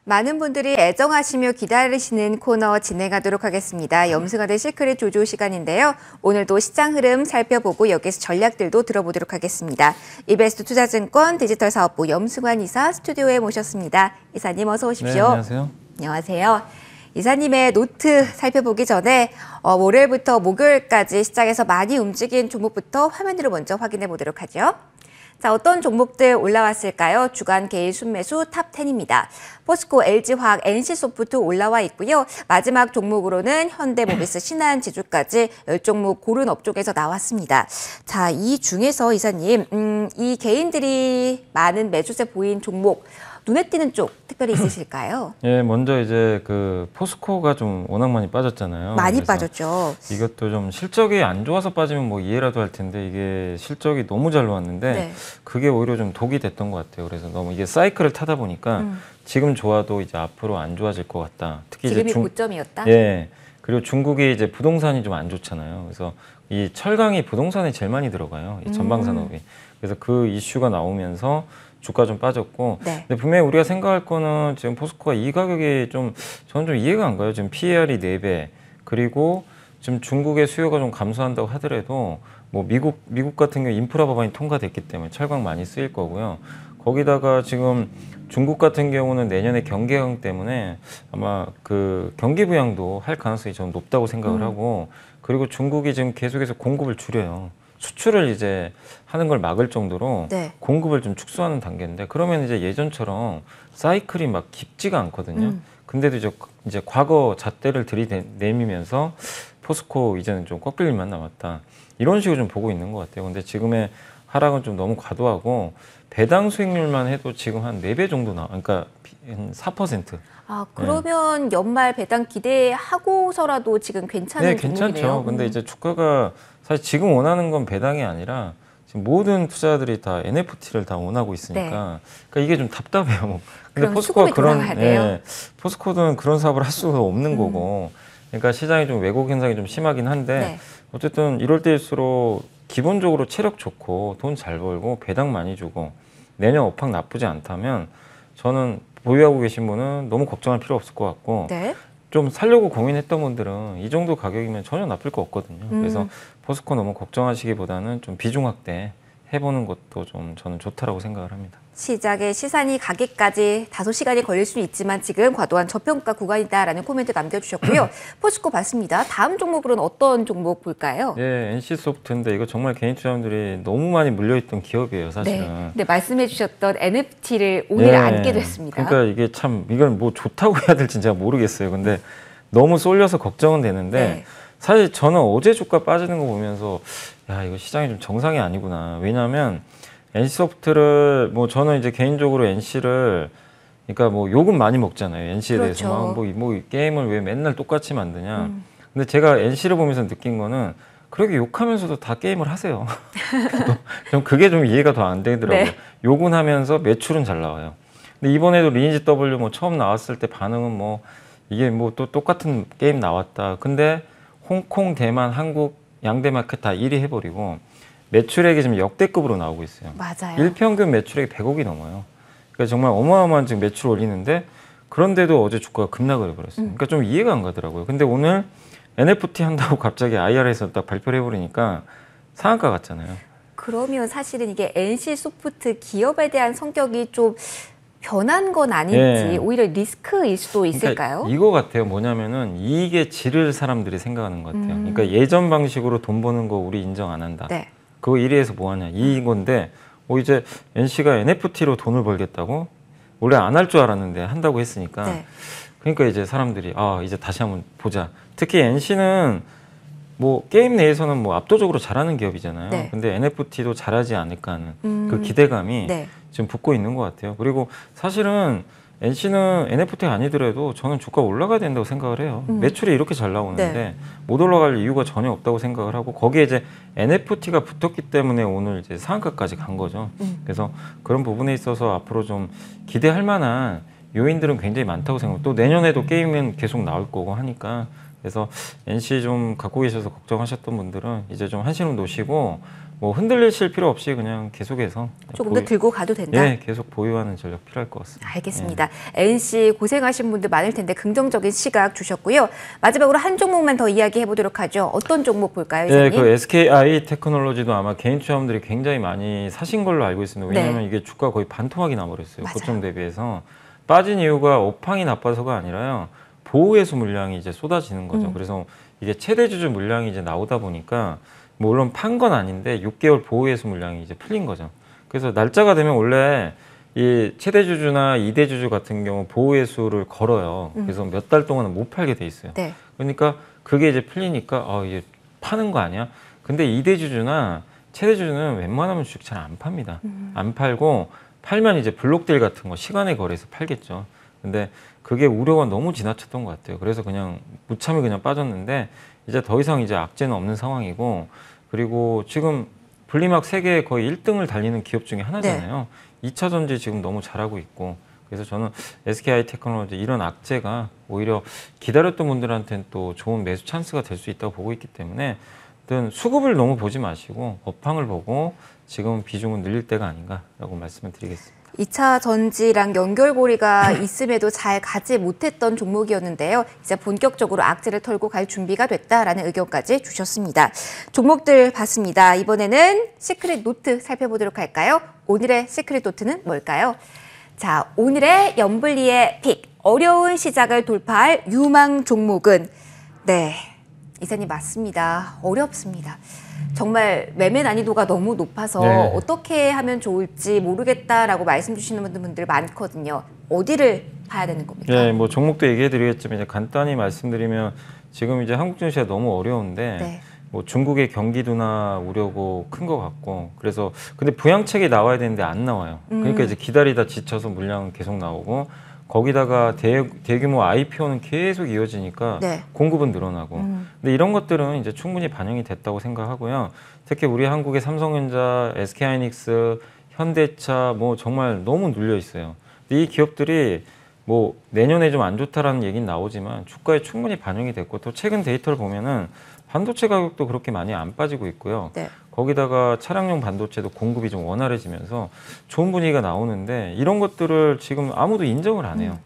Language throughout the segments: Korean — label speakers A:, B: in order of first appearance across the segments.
A: 많은 분들이 애정하시며 기다리시는 코너 진행하도록 하겠습니다. 염승환의 시크릿 조조 시간인데요. 오늘도 시장 흐름 살펴보고 여기서 전략들도 들어보도록 하겠습니다. 이베스트 투자증권 디지털사업부 염승환 이사 스튜디오에 모셨습니다. 이사님 어서 오십시오.
B: 네, 안녕하세요.
A: 안녕하세요. 이사님의 노트 살펴보기 전에 월요일부터 목요일까지 시장에서 많이 움직인 종목부터 화면으로 먼저 확인해 보도록 하죠. 자, 어떤 종목들 올라왔을까요? 주간 개인 순매수 탑 10입니다. 포스코, LG화학, NC소프트 올라와 있고요. 마지막 종목으로는 현대모비스, 신한지주까지 10종목 고른 업종에서 나왔습니다. 자, 이 중에서 이사님, 이 개인들이 많은 매수세 보인 종목, 눈에 띄는 쪽 특별히 있으실까요?
B: 예, 먼저 이제 그 포스코가 좀 워낙 많이 빠졌잖아요.
A: 많이 빠졌죠.
B: 이것도 좀 실적이 안 좋아서 빠지면 뭐 이해라도 할 텐데 이게 실적이 너무 잘 나왔는데
A: 네.
B: 그게 오히려 좀 독이 됐던 것 같아요. 그래서 너무 이게 사이클을 타다 보니까 지금 좋아도 이제 앞으로 안 좋아질 것 같다. 특히
A: 지금이
B: 이제
A: 고점이었다?
B: 예. 그리고 중국이 이제 부동산이 좀 안 좋잖아요. 그래서 이 철강이 부동산에 제일 많이 들어가요. 이 전방 산업이. 그래서 그 이슈가 나오면서 주가 좀 빠졌고,
A: 네.
B: 근데 분명히 우리가 생각할 거는 지금 포스코가 이 가격이 좀 저는 좀 이해가 안 가요. 지금 PER이 4배, 그리고 지금 중국의 수요가 좀 감소한다고 하더라도 뭐 미국 같은 경우 인프라 법안이 통과됐기 때문에 철강 많이 쓰일 거고요. 거기다가 지금 중국 같은 경우는 내년에 경기 개강 때문에 아마 그 경기 부양도 할 가능성이 저는 높다고 생각을 하고, 그리고 중국이 지금 계속해서 공급을 줄여요. 수출을 이제 하는 걸 막을 정도로
A: 네.
B: 공급을 좀 축소하는 단계인데, 그러면 이제 예전처럼 사이클이 막 깊지가 않거든요. 근데도 이제 과거 잣대를 들이내미면서 포스코 이제는 좀 꺾일 일만 남았다. 이런 식으로 좀 보고 있는 것 같아요. 근데 지금의 하락은 좀 너무 과도하고, 배당 수익률만 해도 지금 한 4배 정도 그러니까 한 4%.
A: 아, 그러면 연말 배당 기대하고서라도 지금 괜찮은
B: 네,
A: 종목이네요.
B: 괜찮죠. 근데 이제 주가가 사실 지금 원하는 건 배당이 아니라 지금 모든 투자들이 다 NFT를 다 원하고 있으니까,
A: 네.
B: 그러니까 이게 좀 답답해요. 근데
A: 그럼
B: 포스코가
A: 수급이 돌아가야 돼요?
B: 포스코는 그런 사업을 할 수가 없는 거고, 그러니까 시장이 좀 왜곡 현상이 좀 심하긴 한데,
A: 네.
B: 어쨌든 이럴 때일수록 기본적으로 체력 좋고 돈 잘 벌고 배당 많이 주고 내년 업황 나쁘지 않다면 저는 보유하고 계신 분은 너무 걱정할 필요 없을 것 같고,
A: 네.
B: 좀 살려고 고민했던 분들은 이 정도 가격이면 전혀 나쁠 거 없거든요. 그래서 포스코 너무 걱정하시기보다는 좀 비중 확대 해보는 것도 좀 저는 좋다라고 생각을 합니다.
A: 시작에 시산이 가기까지 다소 시간이 걸릴 수 있지만 지금 과도한 저평가 구간이다라는 코멘트 남겨주셨고요. 포스코 봤습니다. 다음 종목으로는 어떤 종목 볼까요?
B: 네, NC소프트인데 이거 정말 개인 투자자분들이 너무 많이 물려있던 기업이에요, 사실은.
A: 네. 근데 말씀해주셨던 NFT를 오늘 안게 됐습니다.
B: 그러니까 이게 참 이걸 뭐 좋다고 해야 될지 제가 모르겠어요. 근데 너무 쏠려서 걱정은 되는데,
A: 네.
B: 사실 저는 어제 주가 빠지는 거 보면서 야, 이거 시장이 좀 정상이 아니구나. 왜냐하면 NC소프트를 뭐 저는 이제 개인적으로 NC를 그러니까 뭐 욕은 많이 먹잖아요. NC에
A: 그렇죠.
B: 대해서 뭐 게임을 왜 맨날 똑같이 만드냐. 근데 제가 NC를 보면서 느낀 거는 그렇게 욕하면서도 다 게임을 하세요. 좀 그게 좀 이해가 더 안 되더라고요.
A: 네.
B: 욕은 하면서 매출은 잘 나와요. 근데 이번에도 리니지 W 뭐 처음 나왔을 때 반응은 뭐 이게 뭐 또 똑같은 게임 나왔다. 근데 홍콩, 대만, 한국 양대 마켓 다 1위 해버리고 매출액이 지금 역대급으로 나오고 있어요.
A: 맞아요.
B: 일평균 매출액이 100억이 넘어요. 그러니까 정말 어마어마한 지금 매출 올리는데, 그런데도 어제 주가가 급락을 해버렸어요. 그러니까 좀 이해가 안 가더라고요. 근데 오늘 NFT 한다고 갑자기 IR에서 딱 발표를 해버리니까 상한가 같잖아요.
A: 그러면 사실은 이게 NC소프트 기업에 대한 성격이 좀 변한 건 아닌지
B: 네.
A: 오히려 리스크일 수도 있을까요?
B: 그러니까 이거 같아요. 뭐냐면은 이게 지를 사람들이 생각하는 것 같아요. 그러니까 예전 방식으로 돈 버는 거 우리 인정 안 한다.
A: 네.
B: 그거 1위에서 뭐 하냐 이건데, 이제 NC가 NFT로 돈을 벌겠다고? 원래 안 할 줄 알았는데 한다고 했으니까.
A: 네.
B: 그러니까 이제 사람들이 이제 다시 한번 보자. 특히 NC는 뭐 게임 내에서는 뭐 압도적으로 잘하는 기업이잖아요.
A: 네.
B: 근데 NFT도 잘하지 않을까 하는 그 기대감이
A: 네.
B: 지금 붙고 있는 것 같아요. 그리고 사실은 NC는 NFT가 아니더라도 저는 주가 올라가야 된다고 생각을 해요. 매출이 이렇게 잘 나오는데
A: 네.
B: 못 올라갈 이유가 전혀 없다고 생각을 하고, 거기에 이제 NFT가 붙었기 때문에 오늘 이제 상한가까지 간 거죠. 그래서 그런 부분에 있어서 앞으로 좀 기대할 만한 요인들은 굉장히 많다고 생각해요. 또 내년에도 게임은 계속 나올 거고 하니까 그래서 NC 좀 갖고 계셔서 걱정하셨던 분들은 이제 좀 한시름 놓으시고 뭐 흔들리실 필요 없이 그냥 계속해서
A: 조금 더 들고 가도 된다?
B: 예, 계속 보유하는 전략 필요할 것 같습니다.
A: 알겠습니다. NC 고생하신 분들 많을 텐데 긍정적인 시각 주셨고요. 마지막으로 한 종목만 더 이야기해 보도록 하죠. 어떤 종목 볼까요,
B: 네,
A: 이사님?
B: 그 SKI 테크놀로지도 아마 개인 투자자분들이 굉장히 많이 사신 걸로 알고 있습니다. 왜냐하면
A: 네.
B: 이게 주가 거의 반토막이 나버렸어요.
A: 맞아요.
B: 고점 대비해서. 빠진 이유가 업황이 나빠서가 아니라요. 보호회수 물량이 이제 쏟아지는 거죠. 그래서 이게 최대 주주 물량이 이제 나오다 보니까 물론 판 건 아닌데 6개월 보호회수 물량이 이제 풀린 거죠. 그래서 날짜가 되면 원래 이 최대 주주나 2대 주주 같은 경우 보호회수를 걸어요. 그래서 몇 달 동안은 못 팔게 돼 있어요.
A: 네.
B: 그러니까 그게 이제 풀리니까 이게 파는 거 아니야? 근데 2대 주주나 최대 주주는 웬만하면 주식 잘 안 팝니다. 안 팔고 팔면 이제 블록딜 같은 거 시간에 거래해서 팔겠죠. 근데 그게 우려가 너무 지나쳤던 것 같아요. 그래서 그냥 무참히 그냥 빠졌는데 이제 더 이상 이제 악재는 없는 상황이고 그리고 지금 분리막 세계 거의 1등을 달리는 기업 중에 하나잖아요. 2차 전지 지금 너무 잘하고 있고 그래서 저는 SKI 테크놀로지 이런 악재가 오히려 기다렸던 분들한테는 또 좋은 매수 찬스가 될 수 있다고 보고 있기 때문에 수급을 너무 보지 마시고 업황을 보고 지금 비중은 늘릴 때가 아닌가라고 말씀을 드리겠습니다.
A: 2차 전지랑 연결고리가 있음에도 잘 가지 못했던 종목이었는데요. 이제 본격적으로 악재를 털고 갈 준비가 됐다라는 의견까지 주셨습니다. 종목들 봤습니다. 이번에는 시크릿 노트 살펴보도록 할까요? 오늘의 시크릿 노트는 뭘까요? 자, 오늘의 염블리의 픽. 어려운 시작을 돌파할 유망 종목은 네, 이사님 맞습니다. 어렵습니다. 정말 매매 난이도가 너무 높아서
B: 네.
A: 어떻게 하면 좋을지 모르겠다라고 말씀 주시는 분들 많거든요. 어디를 봐야 되는 겁니까?
B: 네, 뭐 종목도 얘기해 드리겠지만 이제 간단히 말씀드리면 지금 이제 한국 증시가 너무 어려운데
A: 네.
B: 뭐 중국의 경기도나 우려고 큰 것 같고 그래서 근데 부양책이 나와야 되는데 안 나와요. 그러니까 이제 기다리다 지쳐서 물량은 계속 나오고 거기다가 대규모 IPO는 계속 이어지니까
A: 네.
B: 공급은 늘어나고 근데 이런 것들은 이제 충분히 반영이 됐다고 생각하고요. 특히 우리 한국의 삼성전자, SK하이닉스, 현대차 뭐 정말 너무 눌려 있어요. 근데 이 기업들이 뭐 내년에 좀 안 좋다라는 얘기는 나오지만 주가에 충분히 반영이 됐고 또 최근 데이터를 보면은 반도체 가격도 그렇게 많이 안 빠지고 있고요.
A: 네.
B: 거기다가 차량용 반도체도 공급이 좀 원활해지면서 좋은 분위기가 나오는데 이런 것들을 지금 아무도 인정을 안 해요.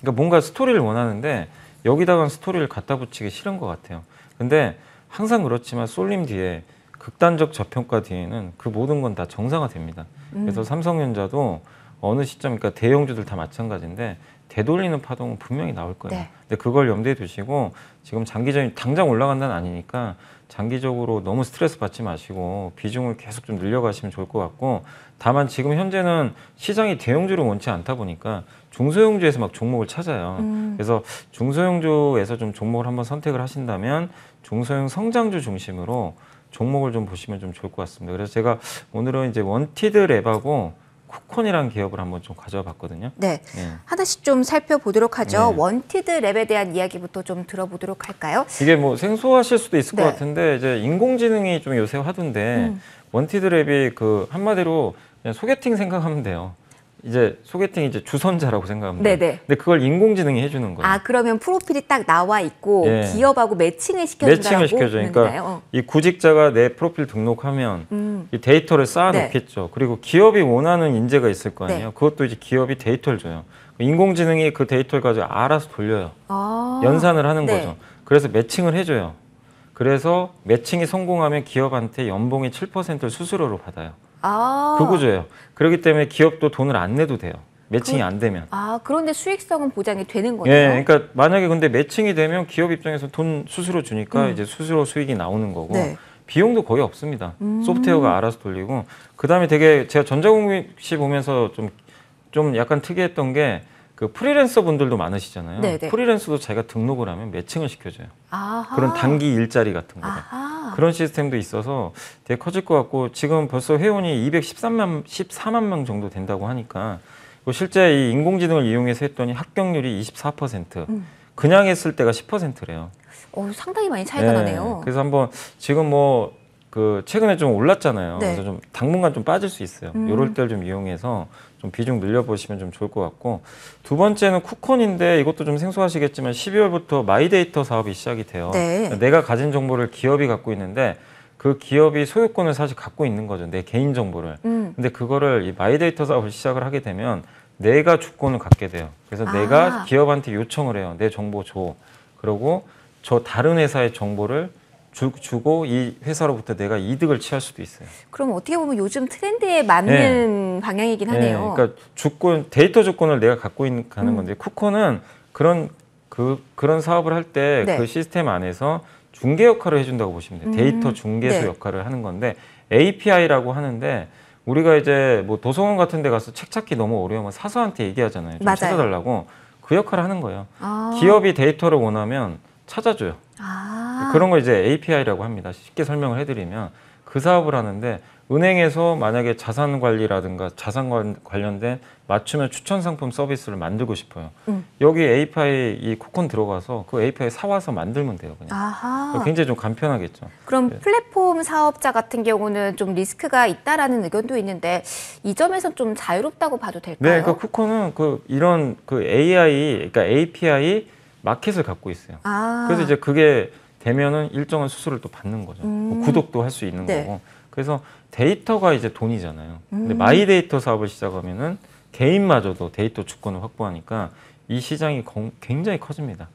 B: 그러니까 뭔가 스토리를 원하는데 여기다가 스토리를 갖다 붙이기 싫은 것 같아요. 근데 항상 그렇지만 쏠림 뒤에 극단적 저평가 뒤에는 그 모든 건 다 정상화 됩니다. 그래서 삼성전자도 어느 시점, 그러니까 대형주들 다 마찬가지인데 되돌리는 파동은 분명히 나올 거예요.
A: 네.
B: 근데 그걸 염두에 두시고 지금 장기적인 당장 올라간다는 아니니까 장기적으로 너무 스트레스 받지 마시고 비중을 계속 좀 늘려가시면 좋을 것 같고 다만 지금 현재는 시장이 대형주를 원치 않다 보니까 중소형주에서 막 종목을 찾아요. 그래서 중소형주에서 좀 종목을 한번 선택을 하신다면 중소형 성장주 중심으로 종목을 좀 보시면 좀 좋을 것 같습니다. 그래서 제가 오늘은 이제 원티드 랩하고 쿠콘이라는 기업을 한번 좀 가져와 봤거든요.
A: 네.
B: 예.
A: 하나씩 좀 살펴보도록 하죠.
B: 네.
A: 원티드 랩에 대한 이야기부터 좀 들어보도록 할까요?
B: 이게 뭐 생소하실 수도 있을
A: 네.
B: 것 같은데 이제 인공지능이 좀 요새 화두인데 원티드 랩이 그 한마디로 그냥 소개팅 생각하면 돼요. 이제 소개팅 이제 주선자라고 생각하면 돼요.
A: 네네.
B: 근데 그걸 인공지능이 해주는 거예요.
A: 아, 그러면 프로필이 딱 나와 있고
B: 예.
A: 기업하고 매칭을 시켜준다고
B: 매칭을 시켜줘. 그러니까 이 구직자가 내 프로필 등록하면 이 데이터를 쌓아놓겠죠. 그리고 기업이 원하는 인재가 있을 거 아니에요.
A: 네.
B: 그것도 이제 기업이 데이터를 줘요. 인공지능이 그 데이터를 가지고 알아서 돌려요.
A: 아.
B: 연산을 하는
A: 네.
B: 거죠. 그래서 매칭을 해줘요. 그래서 매칭이 성공하면 기업한테 연봉의 7%를 수수료로 받아요.
A: 아.
B: 그 구조예요. 그렇기 때문에 기업도 돈을 안 내도 돼요. 매칭이 안 되면.
A: 아, 그런데 수익성은 보장이 되는
B: 예,
A: 거네요.
B: 그러니까 만약에 근데 매칭이 되면 기업 입장에서 돈 수수료 주니까 이제 수수료 수익이 나오는 거고
A: 네.
B: 비용도 거의 없습니다. 소프트웨어가 알아서 돌리고 그다음에 되게 제가 전자공시 보면서 좀 약간 특이했던 게 그 프리랜서 분들도 많으시잖아요.
A: 네네.
B: 프리랜서도 자기가 등록을 하면 매칭을 시켜줘요.
A: 아하.
B: 그런 단기 일자리 같은 거를.
A: 아하.
B: 그런 시스템도 있어서 되게 커질 것 같고 지금 벌써 회원이 214만 명 정도 된다고 하니까 실제 이 인공지능을 이용해서 했더니 합격률이 24%, 그냥 했을 때가 10%래요.
A: 상당히 많이 차이가 나네요.
B: 그래서 한번 지금 그 최근에 좀 올랐잖아요.
A: 네.
B: 그래서 좀 당분간 좀 빠질 수 있어요. 이럴 때를 좀 이용해서 좀 비중 늘려보시면 좀 좋을 것 같고, 두 번째는 쿠콘인데 이것도 좀 생소하시겠지만 12월부터 마이데이터 사업이 시작이 돼요.
A: 네.
B: 내가 가진 정보를 기업이 갖고 있는데 그 기업이 소유권을 사실 갖고 있는 거죠. 내 개인 정보를. 근데 그거를 이 마이데이터 사업을 시작을 하게 되면 내가 주권을 갖게 돼요. 그래서 내가 기업한테 요청을 해요. 내 정보 줘. 그러고 저 다른 회사의 정보를 주고 이 회사로부터 내가 이득을 취할 수도 있어요.
A: 그럼 어떻게 보면 요즘 트렌드에 맞는 방향이긴 하네요.
B: 네, 그러니까 주권, 데이터 주권을 내가 갖고 가는 건데 쿠콘은 그런 사업을 할 때 그
A: 네.
B: 시스템 안에서 중개 역할을 해준다고 보시면 돼요. 데이터 중개소
A: 네.
B: 역할을 하는 건데 API라고 하는데 우리가 이제 뭐 도서관 같은 데 가서 책 찾기 너무 어려우면 사서한테 얘기하잖아요. 좀
A: 맞아요.
B: 찾아달라고. 그 역할을 하는 거예요.
A: 아.
B: 기업이 데이터를 원하면 찾아줘요.
A: 아.
B: 그런 걸 이제 API라고 합니다. 쉽게 설명을 해드리면 그 사업을 하는데 은행에서 만약에 자산 관리라든가 자산 관련된 맞춤형 추천 상품 서비스를 만들고 싶어요. 여기 API 이 쿠콘 들어가서 그 API 사와서 만들면 돼요. 그냥.
A: 아하.
B: 굉장히 좀 간편하겠죠.
A: 그럼
B: 네.
A: 플랫폼 사업자 같은 경우는 좀 리스크가 있다라는 의견도 있는데 이 점에서 좀 자유롭다고 봐도 될까요?
B: 네, 그러니까 쿠콘은 이런 AI, 그러니까 API 마켓을 갖고 있어요.
A: 아.
B: 그래서 이제 그게 되면은 일정한 수수료를 또 받는 거죠. 뭐 구독도 할 수 있는
A: 네.
B: 거고. 그래서 데이터가 이제 돈이잖아요. 근데 마이데이터 사업을 시작하면은 개인마저도 데이터 주권을 확보하니까 이 시장이 굉장히 커집니다.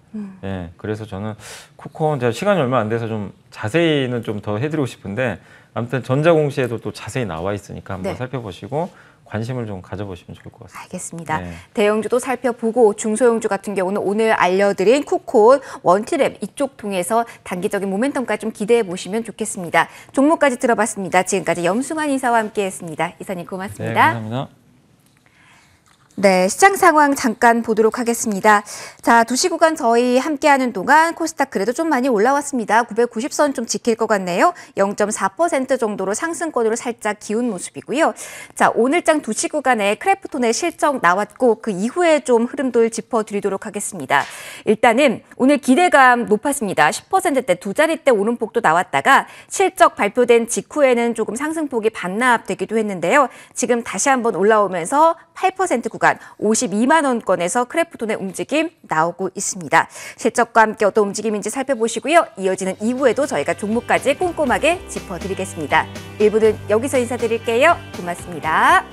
B: 예, 그래서 저는 쿠콘 제가 시간이 얼마 안 돼서 좀 자세히는 좀 더 해드리고 싶은데 아무튼 전자공시에도 또 자세히 나와 있으니까 한번
A: 네.
B: 살펴보시고 관심을 좀 가져보시면 좋을 것 같습니다.
A: 알겠습니다.
B: 네.
A: 대형주도 살펴보고 중소형주 같은 경우는 오늘 알려드린 쿠콘, 원트랩 이쪽 통해서 단기적인 모멘텀까지 좀 기대해 보시면 좋겠습니다. 종목까지 들어봤습니다. 지금까지 염승환 이사와 함께했습니다. 이사님
B: 네,
A: 고맙습니다.
B: 감사합니다.
A: 네, 시장 상황 잠깐 보도록 하겠습니다. 자, 2시 구간 저희 함께하는 동안 코스닥 그래도 좀 많이 올라왔습니다. 990선 좀 지킬 것 같네요. 0.4% 정도로 상승권으로 살짝 기운 모습이고요. 자, 오늘장 2시 구간에 크래프톤의 실적 나왔고 그 이후에 좀 흐름들 짚어드리도록 하겠습니다. 일단은 오늘 기대감 높았습니다. 10%대 두 자릿대 오름폭도 나왔다가 실적 발표된 직후에는 조금 상승폭이 반납되기도 했는데요. 지금 다시 한번 올라오면서 8% 구간 52만 원권에서 크래프톤의 움직임 나오고 있습니다. 실적과 함께 어떤 움직임인지 살펴보시고요. 이어지는 2부에도 저희가 종목까지 꼼꼼하게 짚어드리겠습니다. 1부는 여기서 인사드릴게요. 고맙습니다.